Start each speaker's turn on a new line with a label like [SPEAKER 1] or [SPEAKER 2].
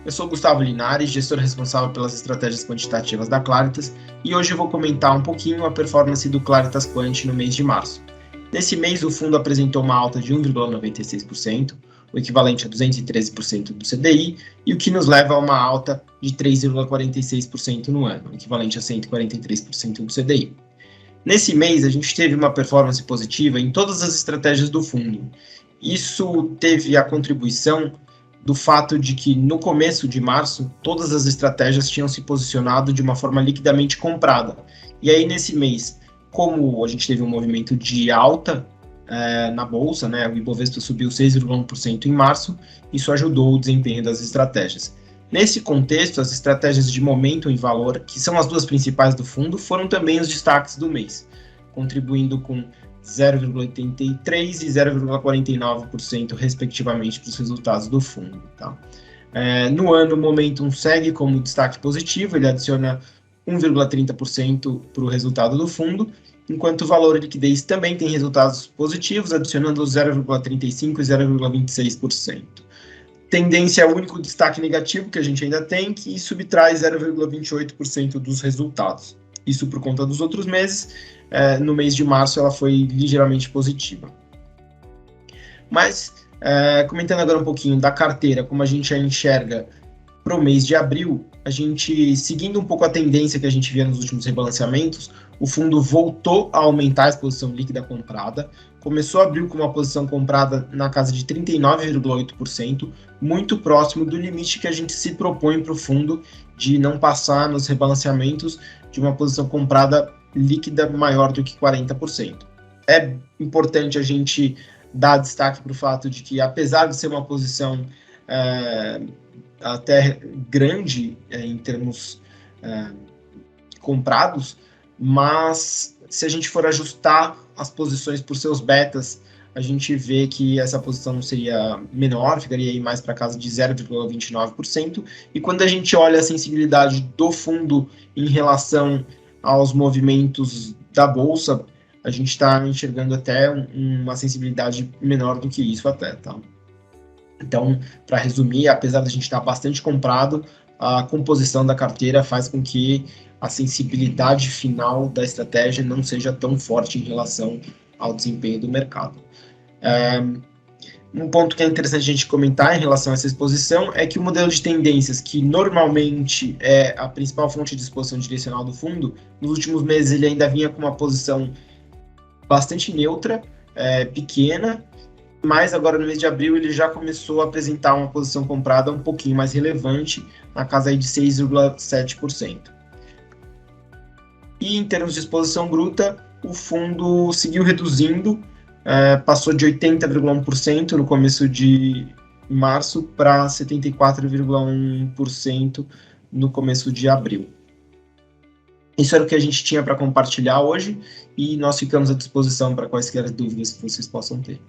[SPEAKER 1] Eu sou Gustavo Linares, gestor responsável pelas estratégias quantitativas da Claritas, e hoje eu vou comentar um pouquinho a performance do Claritas Quant no mês de março. Nesse mês, o fundo apresentou uma alta de 1,96%, o equivalente a 213% do CDI, e o que nos leva a uma alta de 3,46% no ano, o equivalente a 143% do CDI. Nesse mês, a gente teve uma performance positiva em todas as estratégias do fundo. Isso teve a contribuição do fato de que, no começo de março, todas as estratégias tinham se posicionado de uma forma liquidamente comprada. E aí, nesse mês, como a gente teve um movimento de alta na Bolsa, né, o Ibovespa subiu 6,1% em março, isso ajudou o desempenho das estratégias. Nesse contexto, as estratégias de momento em valor, que são as duas principais do fundo, foram também os destaques do mês, contribuindo com 0,83% e 0,49%, respectivamente, para os resultados do fundo. Tá? No ano, o Momentum segue como destaque positivo, ele adiciona 1,30% para o resultado do fundo, enquanto o Valor e Liquidez também tem resultados positivos, adicionando 0,35% e 0,26%. Tendência é o único destaque negativo que a gente ainda tem, que subtrai 0,28% dos resultados. Isso por conta dos outros meses. No mês de março ela foi ligeiramente positiva. Mas, comentando agora um pouquinho da carteira, como a gente já enxerga para o mês de abril, a gente, seguindo um pouco a tendência que a gente via nos últimos rebalanceamentos, o fundo voltou a aumentar a exposição líquida comprada, começou abril com uma posição comprada na casa de 39,8%, muito próximo do limite que a gente se propõe para o fundo de não passar nos rebalanceamentos de uma posição comprada líquida maior do que 40%. É importante a gente dar destaque para o fato de que, apesar de ser uma posição até grande em termos comprados, mas se a gente for ajustar as posições por seus betas, a gente vê que essa posição seria menor, ficaria aí mais para casa de 0,29%, e quando a gente olha a sensibilidade do fundo em relação aos movimentos da Bolsa, a gente está enxergando até uma sensibilidade menor do que isso até, tá? Então, para resumir, apesar de a gente estar bastante comprado, a composição da carteira faz com que a sensibilidade final da estratégia não seja tão forte em relação ao desempenho do mercado. Um ponto que é interessante a gente comentar em relação a essa exposição é que o modelo de tendências, que normalmente é a principal fonte de exposição direcional do fundo, nos últimos meses ele ainda vinha com uma posição bastante neutra, pequena, mas agora no mês de abril ele já começou a apresentar uma posição comprada um pouquinho mais relevante, na casa aí de 6,7%. E em termos de exposição bruta, o fundo seguiu reduzindo, passou de 80,1% no começo de março para 74,1% no começo de abril. Isso era o que a gente tinha para compartilhar hoje e nós ficamos à disposição para quaisquer dúvidas que vocês possam ter.